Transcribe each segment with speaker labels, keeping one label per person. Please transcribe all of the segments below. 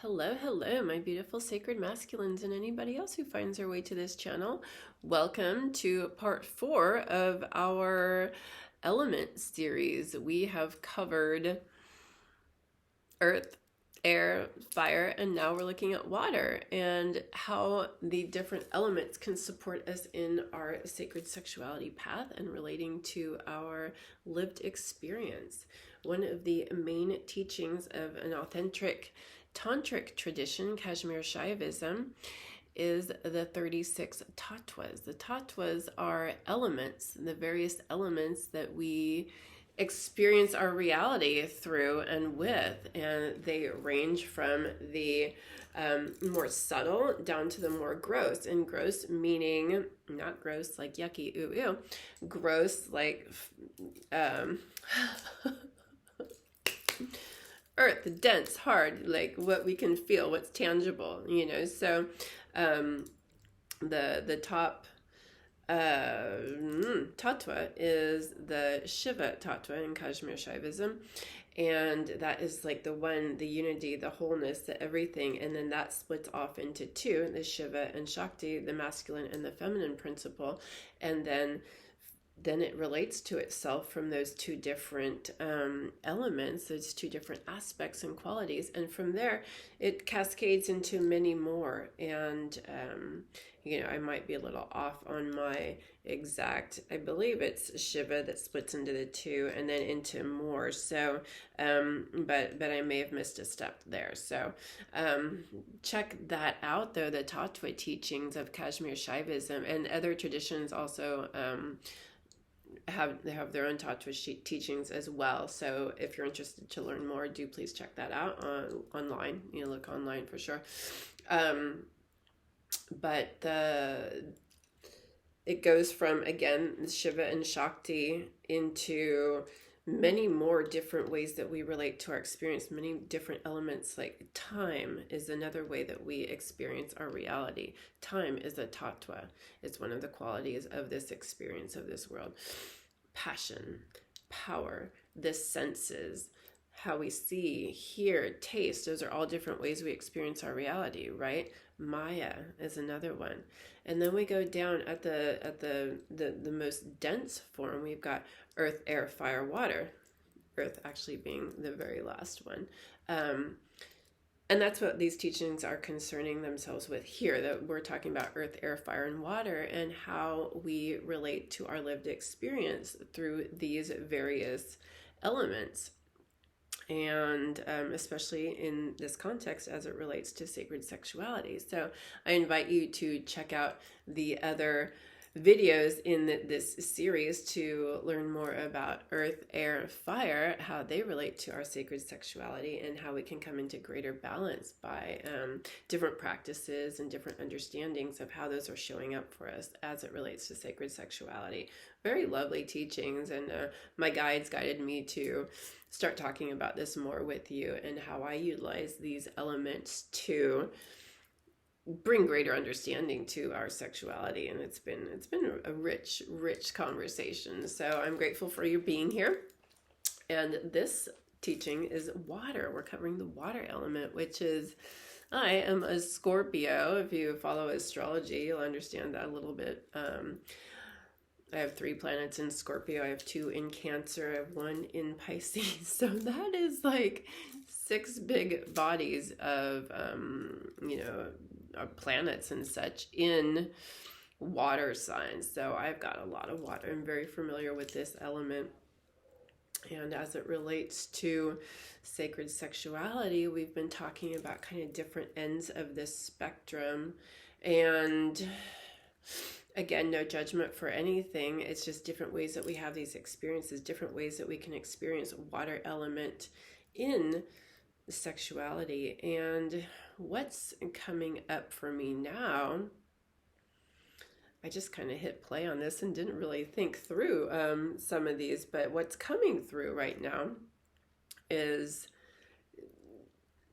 Speaker 1: Hello, hello, my beautiful sacred masculines and anybody else who finds their way to this channel. Welcome to part 4 of our element series. We have covered earth, air, fire, and now we're looking at water and how the different elements can support us in our sacred sexuality path and relating to our lived experience. One of the main teachings of an authentic Tantric tradition, Kashmir Shaivism, is the 36 tattvas. The tattvas are elements, the various elements that we experience our reality through and with, and they range from the more subtle down to the more gross. And gross meaning not gross like yucky, ooh, ew, gross like earth, dense, hard, like what we can feel, what's tangible, so the top tattva is the Shiva tattva in Kashmir Shaivism, and that is like the unity, the wholeness, the everything, and then that splits off into two, the Shiva and Shakti, the masculine and the feminine principle, and then it relates to itself from those two different elements, those two different aspects and qualities. And from there, it cascades into many more. And, I might be a little off on my exact, I believe it's Shiva that splits into the two and then into more. So, but I may have missed a step there. So check that out, though, the Tattva teachings of Kashmir Shaivism and other traditions also they have their own tattva teachings as well. So if you're interested to learn more, do please check that out online. Look online for sure. But it goes from, again, Shiva and Shakti into many more different ways that we relate to our experience, many different elements. Like time is another way that we experience our reality. Time is a tattva. It's one of the qualities of this experience of this world. Passion, power, the senses, how we see, hear, taste, those are all different ways we experience our reality, right? Maya is another one. And then we go down at the most dense form. We've got earth, air, fire, water. Earth actually being the very last one. And that's what these teachings are concerning themselves with here, that we're talking about earth, air, fire, and water, and how we relate to our lived experience through these various elements. And especially in this context as it relates to sacred sexuality. So I invite you to check out the other videos in this series to learn more about earth, air, fire, how they relate to our sacred sexuality, and how we can come into greater balance by different practices and different understandings of how those are showing up for us as it relates to sacred sexuality. Very lovely teachings, and my guides guided me to start talking about this more with you and how I utilize these elements to bring greater understanding to our sexuality. And it's been a rich conversation. So I'm grateful for you being here. And this teaching is water. We're covering the water element, which is, I am a Scorpio. If you follow astrology, you'll understand that a little bit. I have 3 planets in Scorpio. I have 2 in Cancer. I have 1 in Pisces. So that is like 6 big bodies of, planets and such in water signs. So I've got a lot of water. I'm very familiar with this element. And as it relates to sacred sexuality, we've been talking about kind of different ends of this spectrum. And again, no judgment for anything. It's just different ways that we have these experiences, different ways that we can experience water element in sexuality. And what's coming up for me now, I just kind of hit play on this and didn't really think through some of these, but what's coming through right now is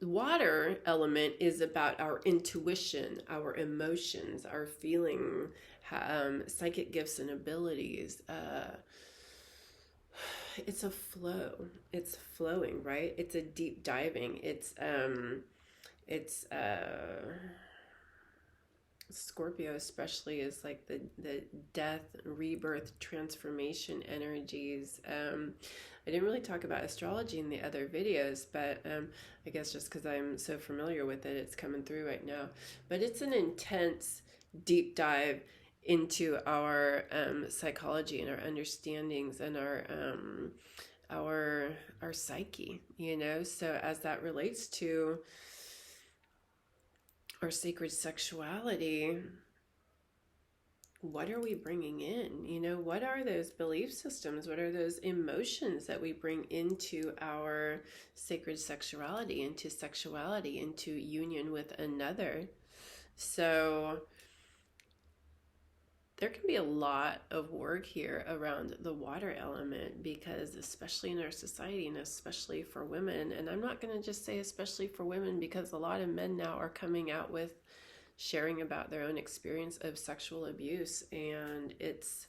Speaker 1: water element is about our intuition, our emotions, our feeling, psychic gifts and abilities. It's a flow. It's flowing, right? It's a deep diving. It's Scorpio especially is like the death, rebirth, transformation energies. I didn't really talk about astrology in the other videos, but I guess just because I'm so familiar with it, it's coming through right now. But it's an intense deep dive into our psychology and our understandings and our psyche, you know. So as that relates to our sacred sexuality, what are we bringing in? You know, what are those belief systems? What are those emotions that we bring into our sacred sexuality, into union with another? So there can be a lot of work here around the water element, because especially in our society, and especially for women, and I'm not going to just say especially for women, because a lot of men now are coming out with sharing about their own experience of sexual abuse, and it's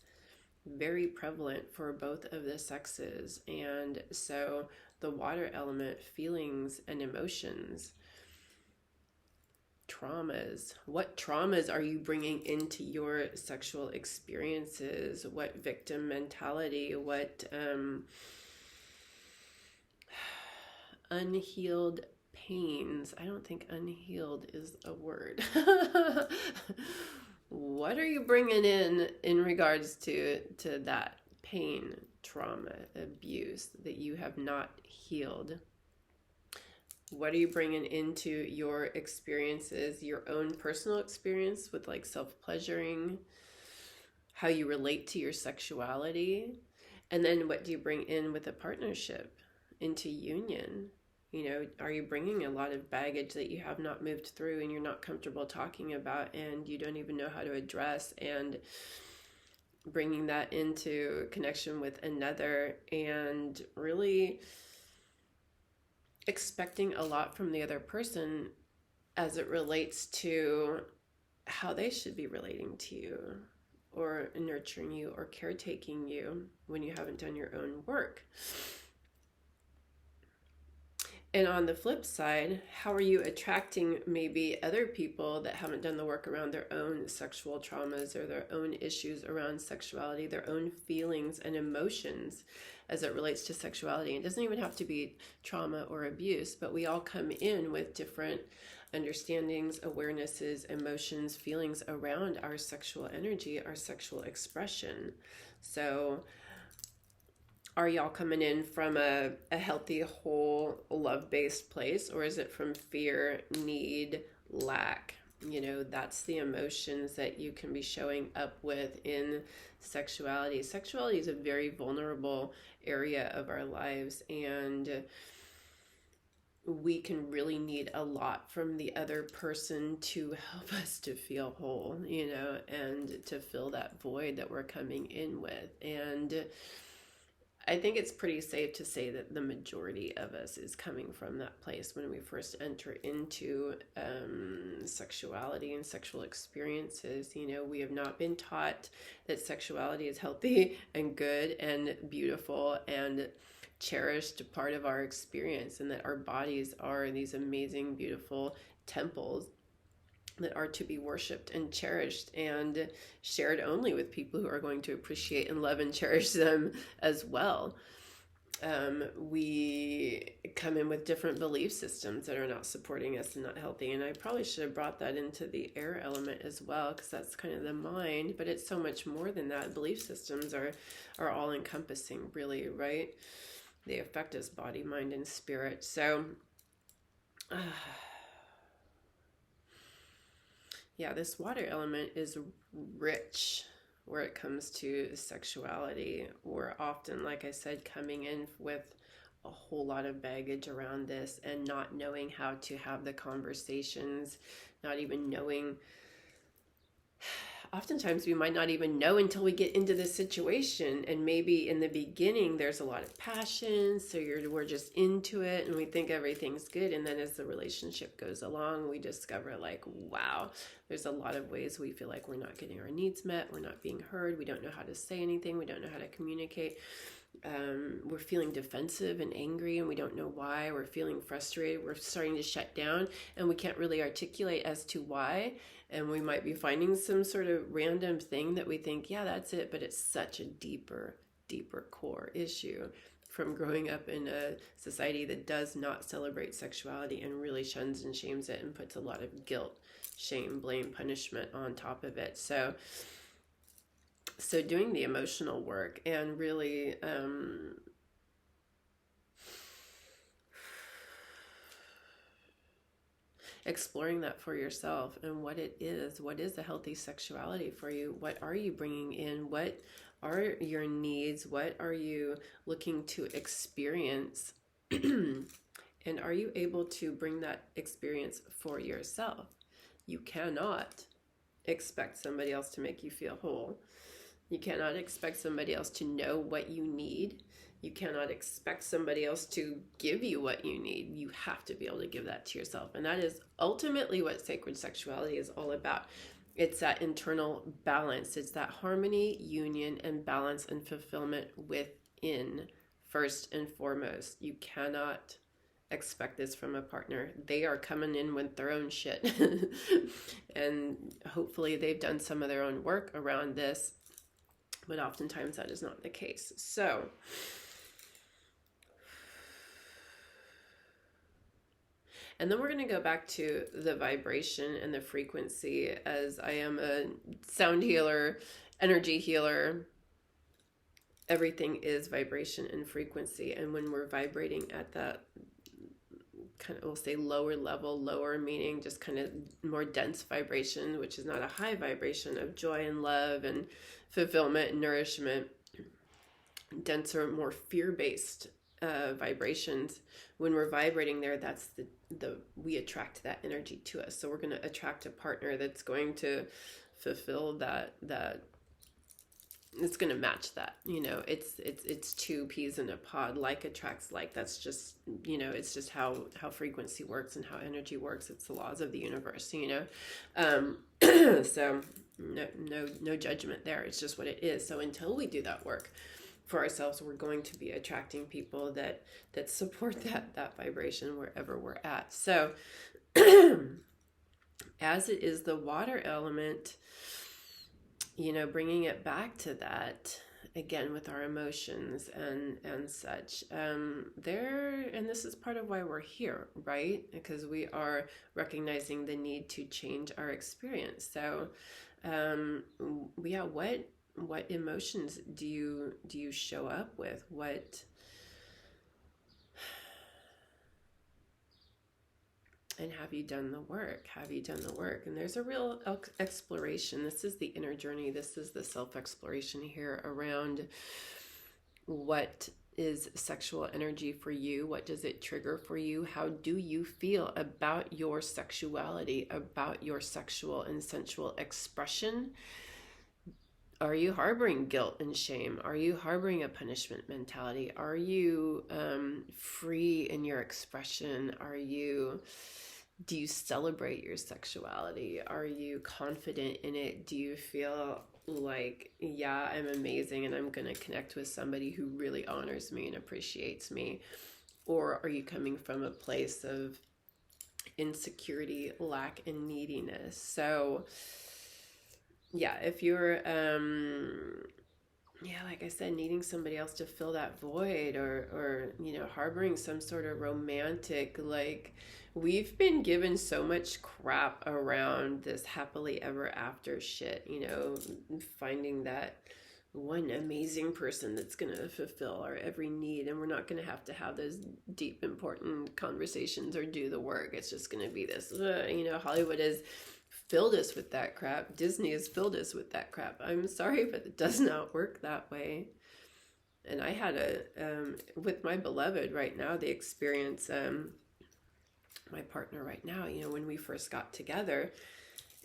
Speaker 1: very prevalent for both of the sexes. And so the water element, feelings and emotions, traumas. What traumas are you bringing into your sexual experiences? What victim mentality? What unhealed pains? I don't think unhealed is a word. What are you bringing in regards to that pain, trauma, abuse that you have not healed? What are you bringing into your experiences, your own personal experience with like self-pleasuring, how you relate to your sexuality? And then what do you bring in with a partnership into union? You know, are you bringing a lot of baggage that you have not moved through and you're not comfortable talking about and you don't even know how to address, and bringing that into connection with another and really expecting a lot from the other person as it relates to how they should be relating to you or nurturing you or caretaking you when you haven't done your own work. And on the flip side, how are you attracting maybe other people that haven't done the work around their own sexual traumas or their own issues around sexuality, their own feelings and emotions as it relates to sexuality? It doesn't even have to be trauma or abuse, but we all come in with different understandings, awarenesses, emotions, feelings around our sexual energy, our sexual expression. So are y'all coming in from a healthy, whole, love-based place, or is it from fear, need, lack? You know, that's the emotions that you can be showing up with in sexuality. Sexuality is a very vulnerable area of our lives, and we can really need a lot from the other person to help us to feel whole, you know, and to fill that void that we're coming in with. And I think it's pretty safe to say that the majority of us is coming from that place when we first enter into sexuality and sexual experiences. You know, we have not been taught that sexuality is healthy and good and beautiful and cherished part of our experience, and that our bodies are these amazing, beautiful temples that are to be worshipped and cherished and shared only with people who are going to appreciate and love and cherish them as well. We come in with different belief systems that are not supporting us and not healthy. And I probably should have brought that into the air element as well, because that's kind of the mind, but it's so much more than that. Belief systems are all encompassing, really, right? They affect us body, mind, and spirit. So, yeah, this water element is rich where it comes to sexuality. We're often, like I said, coming in with a whole lot of baggage around this and not knowing how to have the conversations, not even knowing. Oftentimes we might not even know until we get into the situation, and maybe in the beginning there's a lot of passion, so we're just into it and we think everything's good, and then as the relationship goes along we discover like, wow, there's a lot of ways we feel like we're not getting our needs met, we're not being heard, we don't know how to say anything, we don't know how to communicate, We're feeling defensive and angry and we don't know why. We're feeling frustrated. We're starting to shut down and we can't really articulate as to why. And we might be finding some sort of random thing that we think, yeah, that's it. But it's such a deeper core issue from growing up in a society that does not celebrate sexuality and really shuns and shames it and puts a lot of guilt, shame, blame, punishment on top of it. So doing the emotional work and really exploring that for yourself and what it is. What is a healthy sexuality for you? What are you bringing in? What are your needs? What are you looking to experience? And are you able to bring that experience for yourself? You cannot expect somebody else to make you feel whole. You cannot expect somebody else to know what you need. You cannot expect somebody else to give you what you need. You have to be able to give that to yourself. And that is ultimately what sacred sexuality is all about. It's that internal balance. It's that harmony, union, and balance and fulfillment within, first and foremost. You cannot expect this from a partner. They are coming in with their own shit. And hopefully they've done some of their own work around this. But oftentimes that is not the case. So, and then we're going to go back to the vibration and the frequency, as I am a sound healer, energy healer. Everything is vibration and frequency. And when we're vibrating at that kind of, we'll say lower level, lower meaning just kind of more dense vibration, which is not a high vibration of joy and love and fulfillment and nourishment, denser, more fear-based vibrations. When we're vibrating there, that's we attract that energy to us. So we're going to attract a partner that's going to fulfill that it's going to match that. It's two peas in a pod. Like attracts like. That's just, it's just how frequency works and how energy works. It's the laws of the universe, so no judgment there. It's just what it is. So until we do that work for ourselves, we're going to be attracting people that support that vibration wherever we're at. So as it is the water element, bringing it back to that again with our emotions and such, and this is part of why we're here, right? Because we are recognizing the need to change our experience. So what emotions do you show up with? And have you done the work? And there's a real exploration. This is the inner journey. This is the self-exploration here around what is sexual energy for you? What does it trigger for you? How do you feel about your sexuality, about your sexual and sensual expression? Are you harboring guilt and shame? Are you harboring a punishment mentality? Are you free in your expression? Do you celebrate your sexuality? Are you confident in it? Do you feel like, yeah, I'm amazing and I'm going to connect with somebody who really honors me and appreciates me? Or are you coming from a place of insecurity, lack, and neediness? So yeah, if you're like I said, needing somebody else to fill that void, or harboring some sort of romantic, like, we've been given so much crap around this happily ever after shit, finding that one amazing person that's going to fulfill our every need, and we're not going to have those deep, important conversations or do the work. It's just going to be this, Hollywood has filled us with that crap. Disney has filled us with that crap. I'm sorry, but it does not work that way. And I had with my beloved right now, the experience, my partner right now, when we first got together,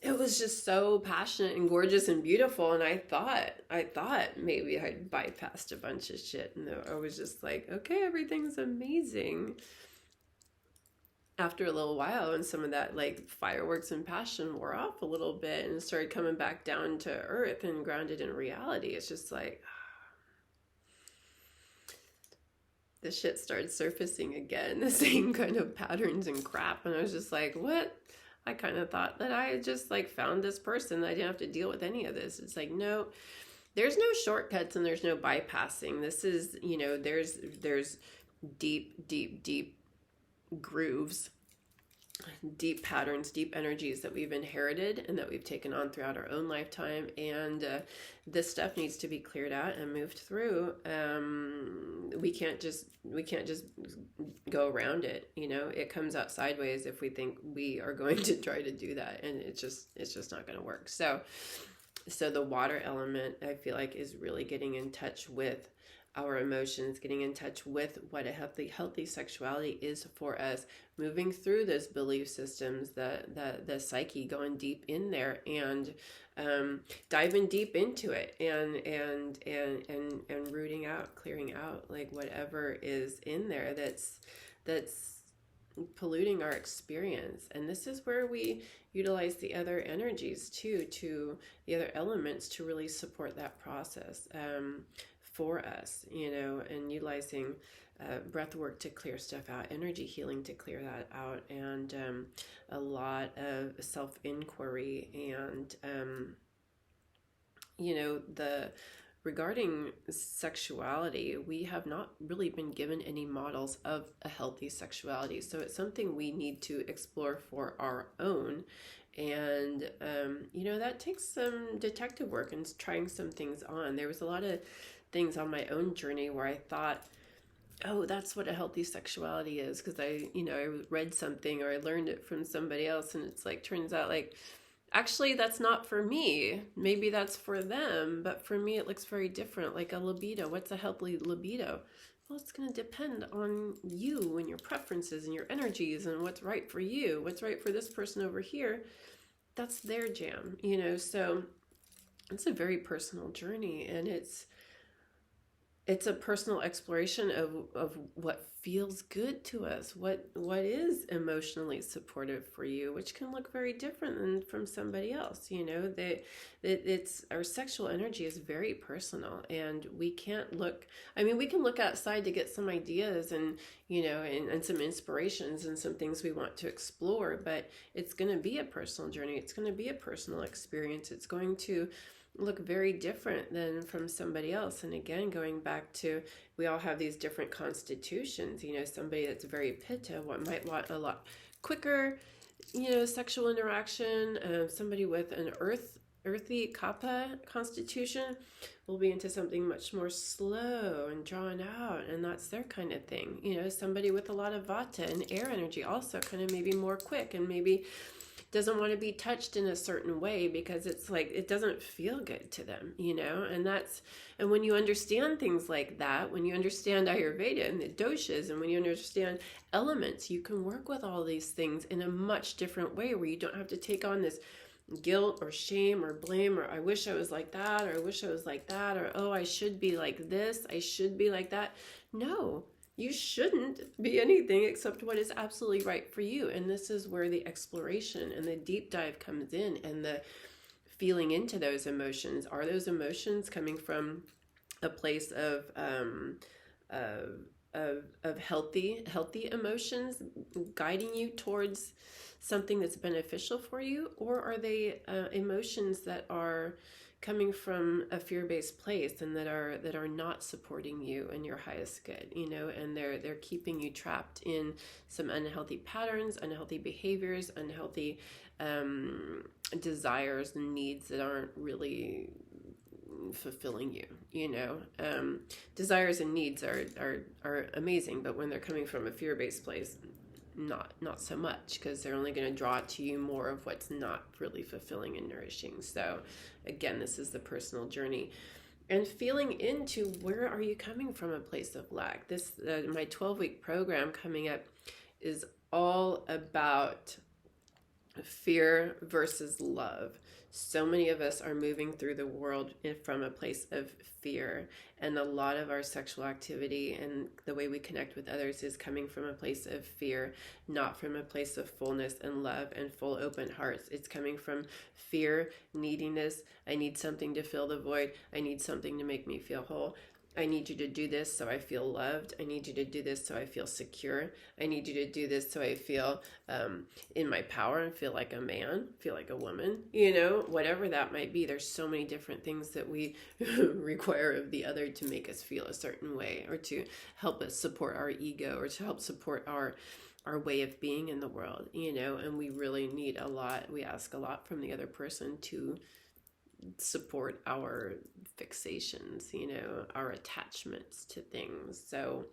Speaker 1: it was just so passionate and gorgeous and beautiful. And I thought maybe I'd bypassed a bunch of shit. And I was just like, okay, everything's amazing. After a little while, and some of that like fireworks and passion wore off a little bit and started coming back down to earth and grounded in reality, it's just like, the shit started surfacing again, the same kind of patterns and crap. And I was just like, what? I kind of thought that I had just like found this person that I didn't have to deal with any of this. It's like, no, there's no shortcuts and there's no bypassing. This is, you know, there's deep grooves, deep patterns, deep energies that we've inherited and that we've taken on throughout our own lifetime. And this stuff needs to be cleared out and moved through. We can't just go around it. You know, it comes out sideways if we think we are going to try to do that, and it's just not going to work. So the water element, I feel like, is really getting in touch with our emotions, getting in touch with what a healthy sexuality is for us, moving through those belief systems, the psyche, going deep in there and diving deep into it and rooting out, clearing out like whatever is in there that's polluting our experience. And this is where we utilize the other energies too, to the other elements to really support that process for us, you know, and utilizing breath work to clear stuff out, energy healing to clear that out, and a lot of self-inquiry and you know, regarding sexuality, we have not really been given any models of a healthy sexuality. So it's something we need to explore for our own. And, you know, that takes some detective work and trying some things on. There was a lot of things on my own journey where I thought, oh, that's what a healthy sexuality is. Because I read something or I learned it from somebody else. And it's like, turns out like, actually, that's not for me. Maybe that's for them, but for me, it looks very different. Like a libido. What's a healthy libido? Well, it's going to depend on you and your preferences and your energies and what's right for you. What's right for this person over here, that's their jam, you know? So it's a very personal journey, and it's a personal exploration of what feels good to us, what is emotionally supportive for you, which can look very different than from somebody else. You know, it's our sexual energy is very personal, and we can't look. I mean, we can look outside to get some ideas and, you know, and some inspirations and some things we want to explore, but it's going to be a personal journey. It's going to be a personal experience. It's going to look very different than from somebody else. And again, going back to, we all have these different constitutions. You know, somebody that's very pitta might want a lot quicker, you know, sexual interaction. Somebody with an earthy kapha constitution will be into something much more slow and drawn out, and that's their kind of thing. You know, somebody with a lot of vata and air energy also kind of maybe more quick and maybe doesn't want to be touched in a certain way because it's like it doesn't feel good to them, you know. And when you understand things like that, when you understand Ayurveda and the doshas, and when you understand elements, you can work with all these things in a much different way, where you don't have to take on this guilt or shame or blame, or I wish I was like that, or I wish I was like that, or oh, I should be like this, I should be like that. No, you shouldn't be anything except what is absolutely right for you. And this is where the exploration and the deep dive comes in, and the feeling into those emotions. Are those emotions coming from a place of healthy emotions guiding you towards something that's beneficial for you, or are they emotions that are coming from a fear-based place and that are not supporting you and your highest good, you know, and they're keeping you trapped in some unhealthy patterns, unhealthy behaviors, unhealthy desires and needs that aren't really fulfilling you, you know. Desires and needs are amazing, but when they're coming from a fear-based place, not so much, because they're only going to draw to you more of what's not really fulfilling and nourishing. So again, this is the personal journey, and feeling into where are you coming from a place of lack. This my 12-week program coming up is all about fear versus love. So many of us are moving through the world from a place of fear, and a lot of our sexual activity and the way we connect with others is coming from a place of fear, not from a place of fullness and love and full open hearts. It's coming from fear, neediness. I need something to fill the void. I need something to make me feel whole. I need you to do this so I feel loved. I need you to do this so I feel secure. I need you to do this so I feel in my power and feel like a man, feel like a woman, whatever that might be. There's so many different things that we require of the other to make us feel a certain way, or to help us support our ego, or to help support our way of being in the world, and we really need a lot. We ask a lot from the other person to support our fixations, our attachments to things. So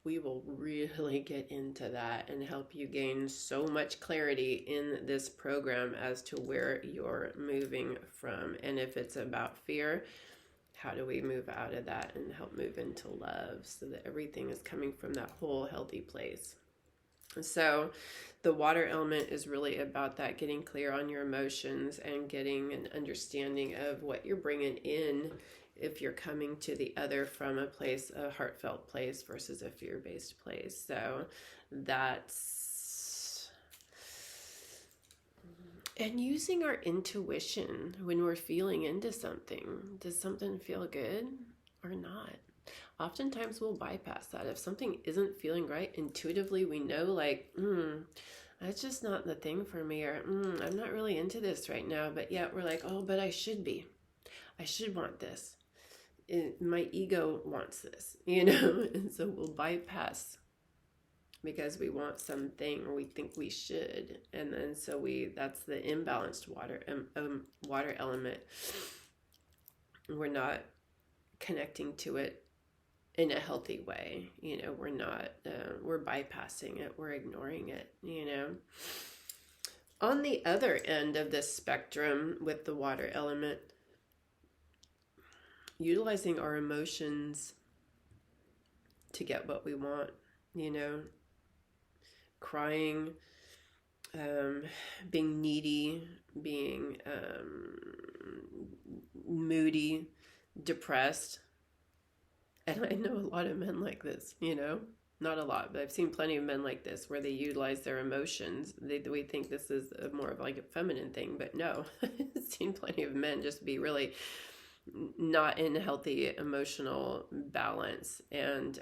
Speaker 1: we will really get into that and help you gain so much clarity in this program as to where you're moving from. And if it's about fear, how do we move out of that and help move into love, so that everything is coming from that whole healthy place. So the water element is really about that, getting clear on your emotions and getting an understanding of what you're bringing in if you're coming to the other from a heartfelt place versus a fear-based place. So and using our intuition when we're feeling into something. Does something feel good or not? Oftentimes we'll bypass that. If something isn't feeling right, intuitively we know, that's just not the thing for me, or I'm not really into this right now, but yet we're like, oh, but I should be. I should want this. My ego wants this, and so we'll bypass because we want something, or we think we should, and then so that's the imbalanced water element. We're not connecting to it in a healthy way. We're not, we're bypassing it, we're ignoring it, On the other end of the spectrum with the water element, utilizing our emotions to get what we want, crying, being needy, being moody, depressed. And I know a lot of men like this, not a lot, but I've seen plenty of men like this, where they utilize their emotions. We think this is more of like a feminine thing, but no, I've seen plenty of men just be really not in healthy emotional balance, and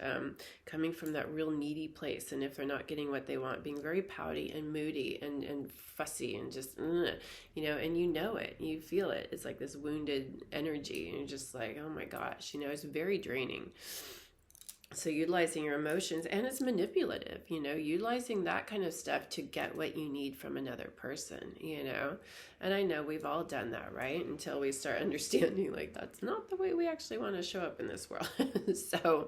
Speaker 1: coming from that real needy place. And if they're not getting what they want, being very pouty and moody and fussy and just, and it, you feel it. It's like this wounded energy, and you're just like, oh my gosh, it's very draining. So utilizing your emotions, and it's manipulative, utilizing that kind of stuff to get what you need from another person, and I know we've all done that, right? Until we start understanding, that's not the way we actually want to show up in this world. So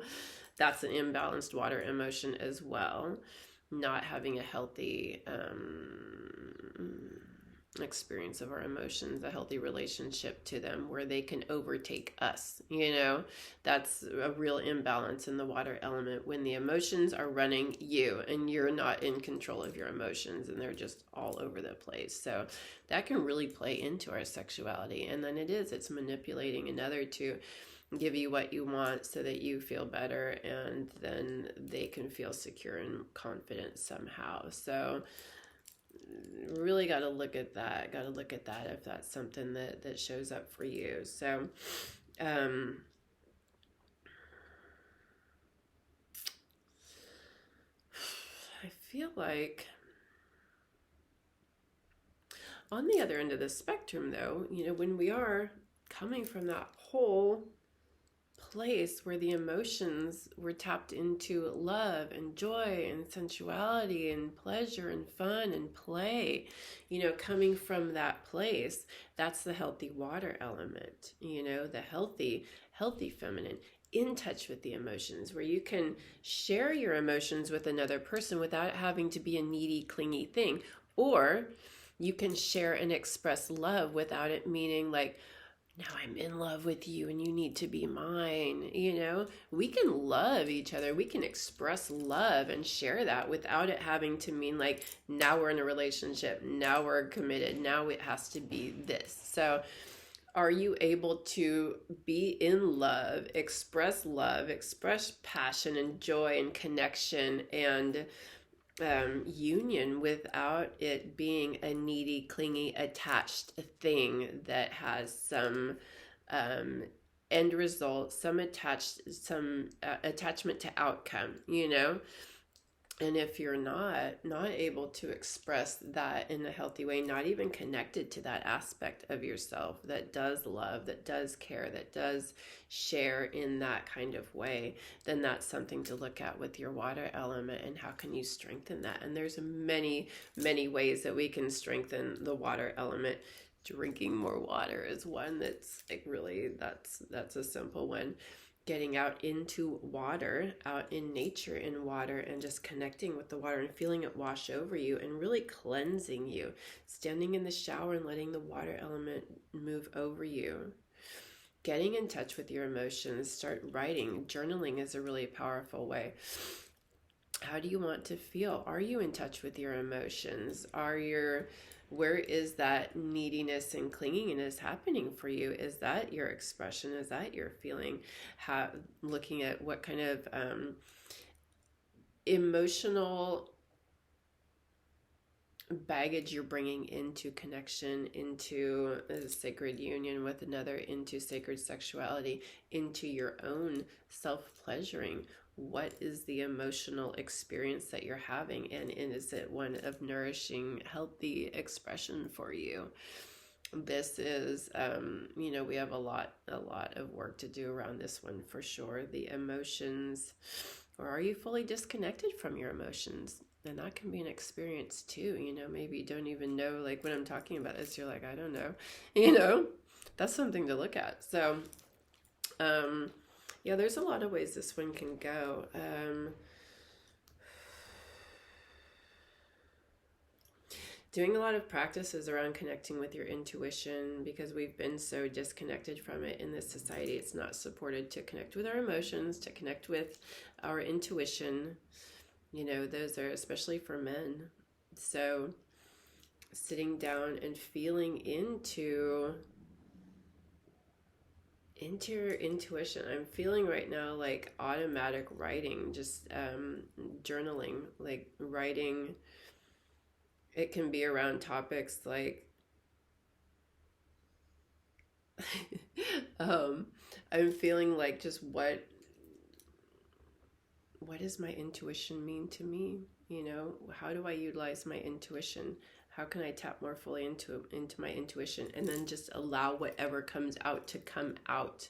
Speaker 1: that's an imbalanced water emotion as well. Not having a healthy experience of our emotions, a healthy relationship to them where they can overtake us. That's a real imbalance in the water element, when the emotions are running you and you're not in control of your emotions and they're just all over the place. So that can really play into our sexuality. And then it's manipulating another to give you what you want so that you feel better, and then they can feel secure and confident somehow. So really got to look at that. If that's something that shows up for you. So, I feel like on the other end of the spectrum, though, when we are coming from that whole place where the emotions were tapped into love and joy and sensuality and pleasure and fun and play, coming from that place, that's the healthy water element, the healthy feminine, in touch with the emotions, where you can share your emotions with another person without it having to be a needy, clingy thing. Or you can share and express love without it meaning like, now I'm in love with you and you need to be mine. We can love each other. We can express love and share that without it having to mean like, now we're in a relationship, now we're committed, now it has to be this. So are you able to be in love, express passion and joy and connection and union without it being a needy, clingy, attached thing that has some end result, some attachment to outcome, And if you're not able to express that in a healthy way, not even connected to that aspect of yourself that does love, that does care, that does share in that kind of way, then that's something to look at with your water element, and how can you strengthen that? And there's many, many ways that we can strengthen the water element. Drinking more water is one that's like really, that's a simple one. Getting out into water, out in nature in water, and just connecting with the water and feeling it wash over you and really cleansing you. Standing in the shower and letting the water element move over you. Getting in touch with your emotions. Start writing. Journaling is a really powerful way. How do you want to feel? Are you in touch with your emotions? Where is that neediness and clinginess happening for you? Is that your expression? Is that your feeling? Looking at what kind of emotional baggage you're bringing into connection, into a sacred union with another, into sacred sexuality, into your own self-pleasuring. What is the emotional experience that you're having, and is it one of nourishing, healthy expression for you? This is, we have a lot of work to do around this one for sure. The emotions, or are you fully disconnected from your emotions? And that can be an experience too. Maybe you don't even know, like when I'm talking about this, you're like, I don't know, that's something to look at. So, yeah, there's a lot of ways this one can go. Doing a lot of practices around connecting with your intuition, because we've been so disconnected from it in this society. It's not supported to connect with our emotions, to connect with our intuition. Those are especially for men. So sitting down and feeling into your intuition. I'm feeling right now like automatic writing, just journaling, like writing. It can be around topics like I'm feeling like just what does my intuition mean to me? How do I utilize my intuition? How can I tap more fully into my intuition, and then just allow whatever comes out to come out,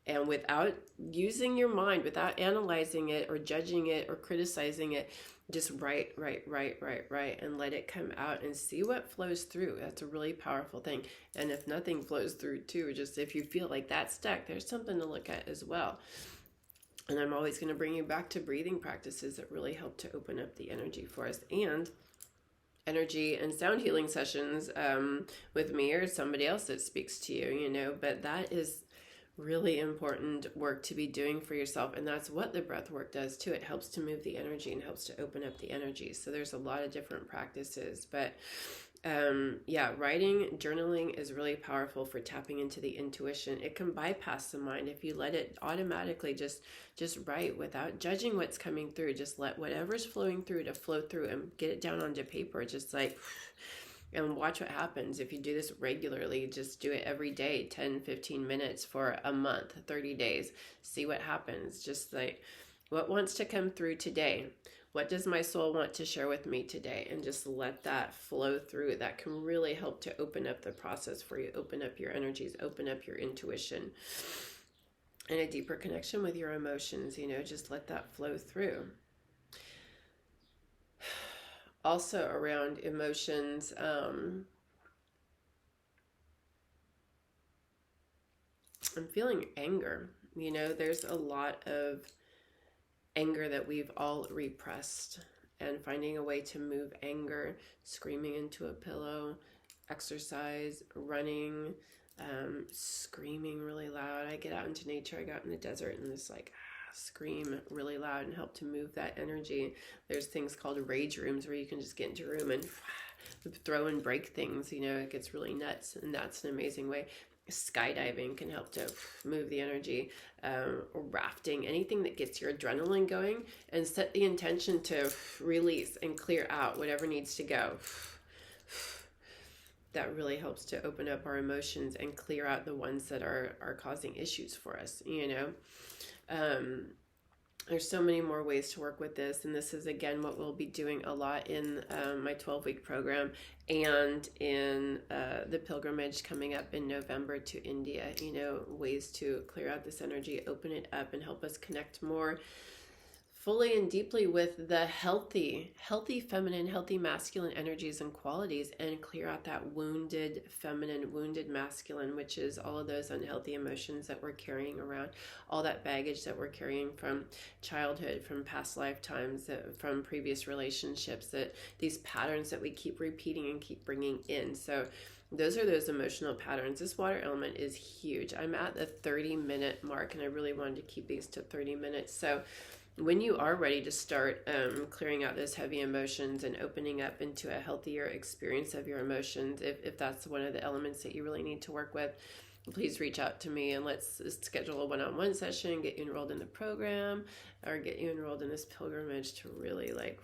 Speaker 1: and without using your mind, without analyzing it or judging it or criticizing it, just write, and let it come out and see what flows through. That's a really powerful thing. And if nothing flows through too, just if you feel like that's stuck, there's something to look at as well. And I'm always going to bring you back to breathing practices that really help to open up the energy for us, and energy and sound healing sessions with me or somebody else that speaks to you, but that is really important work to be doing for yourself. And that's what the breath work does too. It helps to move the energy and helps to open up the energy. So there's a lot of different practices, but writing, journaling is really powerful for tapping into the intuition. It can bypass the mind if you let it automatically just write without judging what's coming through. Just let whatever's flowing through to flow through and get it down onto paper, just like, and watch what happens. If you do this regularly, just do it every day, 10-15 minutes for a month, 30 days, see what happens. Just like, what wants to come through today? What does my soul want to share with me today? And just let that flow through. That can really help to open up the process for you, open up your energies, open up your intuition, and a deeper connection with your emotions. Just let that flow through. Also around emotions, I'm feeling anger. There's a lot of anger that we've all repressed, and finding a way to move anger, screaming into a pillow, exercise, running, screaming really loud. I get out into nature, I go out in the desert and just like scream really loud and help to move that energy. There's things called rage rooms where you can just get into a room and throw and break things. It gets really nuts, and that's an amazing way. Skydiving can help to move the energy, rafting, anything that gets your adrenaline going, and set the intention to release and clear out whatever needs to go. that really helps to open up our emotions and clear out the ones that are causing issues for us, you know. There's so many more ways to work with this, and this is again what we'll be doing a lot in my 12-week program and in the pilgrimage coming up in November to India. You know, ways to clear out this energy, open it up, and help us connect more fully and deeply with the healthy feminine, healthy masculine energies and qualities, and clear out that wounded feminine, wounded masculine, which is all of those unhealthy emotions that we're carrying around, all that baggage that we're carrying from childhood, from past lifetimes, from previous relationships, that these patterns that we keep repeating and keep bringing in. So those are those emotional patterns. This water element is huge. I'm at the 30-minute mark, and I really wanted to keep these to 30 minutes. So when you are ready to start clearing out those heavy emotions and opening up into a healthier experience of your emotions, if that's one of the elements that you really need to work with, please reach out to me and let's schedule a one-on-one session, get you enrolled in the program, or get you enrolled in this pilgrimage to really like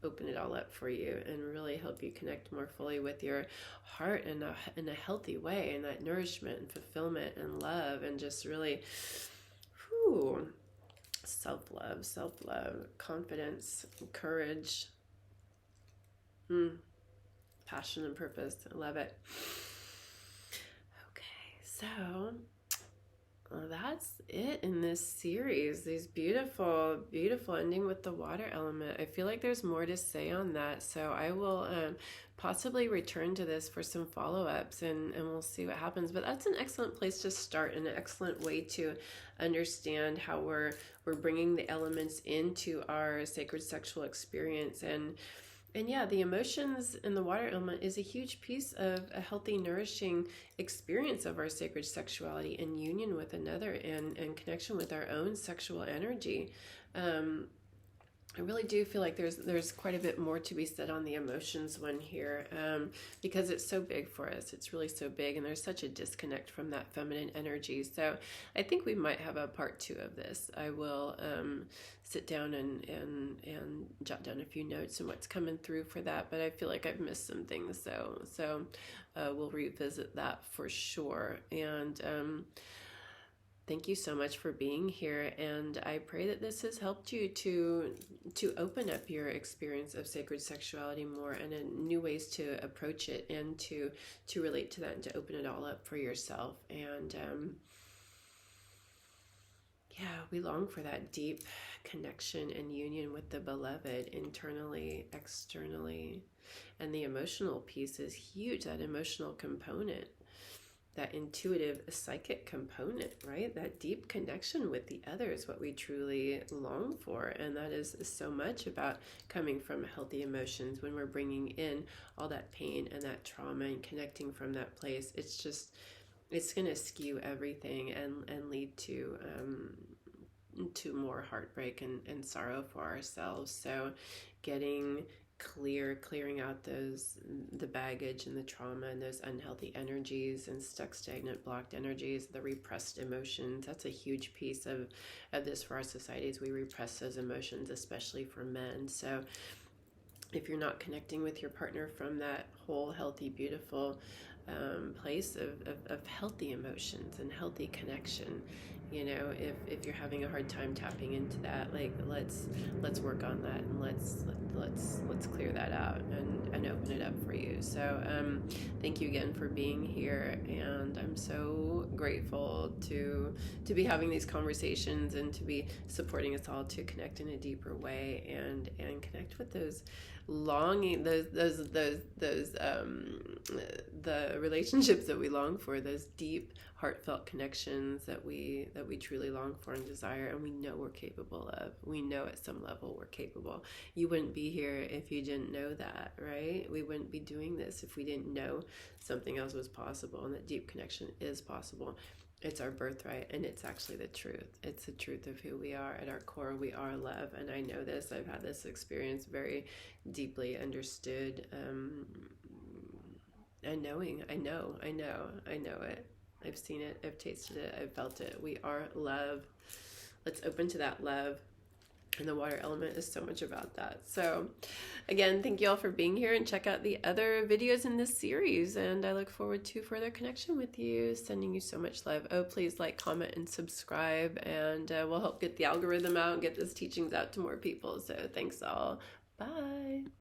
Speaker 1: open it all up for you and really help you connect more fully with your heart in a healthy way, and that nourishment and fulfillment and love, and just really self-love, confidence, courage, passion and purpose. I love it. Okay, so that's it in this series. These beautiful ending with the water element. I feel like there's more to say on that, so I will possibly return to this for some follow-ups, and we'll see what happens. But that's an excellent place to start, and an excellent way to understand how we're bringing the elements into our sacred sexual experience. And yeah, the emotions in the water element is a huge piece of a healthy, nourishing experience of our sacred sexuality and union with another, and connection with our own sexual energy. I really do feel like there's quite a bit more to be said on the emotions one here, because it's so big for us. It's really so big, and there's such a disconnect from that feminine energy. So I think we might have a part 2 of this. I will sit down and jot down a few notes and what's coming through for that, but I feel like I've missed some things, so we'll revisit that for sure. And thank you so much for being here, and I pray that this has helped you to open up your experience of sacred sexuality more, and in new ways to approach it, and to relate to that, and to open it all up for yourself. And yeah, we long for that deep connection and union with the beloved, internally, externally, and the emotional piece is huge. That emotional component, that intuitive psychic component, right? That deep connection with the other is what we truly long for. And that is so much about coming from healthy emotions. When we're bringing in all that pain and that trauma and connecting from that place, it's going to skew everything and lead to more heartbreak and sorrow for ourselves. So getting clearing out the baggage and the trauma and those unhealthy energies and stuck, stagnant, blocked energies, the repressed emotions, that's a huge piece of this for our societies. We repress those emotions, especially for men. So if you're not connecting with your partner from that whole, healthy, beautiful place of healthy emotions and healthy connection, you know, if you're having a hard time tapping into that, like let's work on that, and let's clear that out and open it up for you. So thank you again for being here, and I'm so grateful to be having these conversations and to be supporting us all to connect in a deeper way, and connect with those longing, the relationships that we long for, those deep, heartfelt connections that we truly long for and desire, and we know we're capable of. We know at some level we're capable. You wouldn't be here if you didn't know that, right? We wouldn't be doing this if we didn't know something else was possible, and that deep connection is possible. It's our birthright, and it's actually the truth. It's the truth of who we are. At our core, we are love, and I know this. I've had this experience very deeply understood, and knowing. I know it. I've seen it. I've tasted it. I've felt it. We are love. Let's open to that love. And the water element is so much about that. So again, thank you all for being here, and check out the other videos in this series. And I look forward to further connection with you. Sending you so much love. Oh, please like, comment, and subscribe, and we'll help get the algorithm out and get these teachings out to more people. So thanks all. Bye.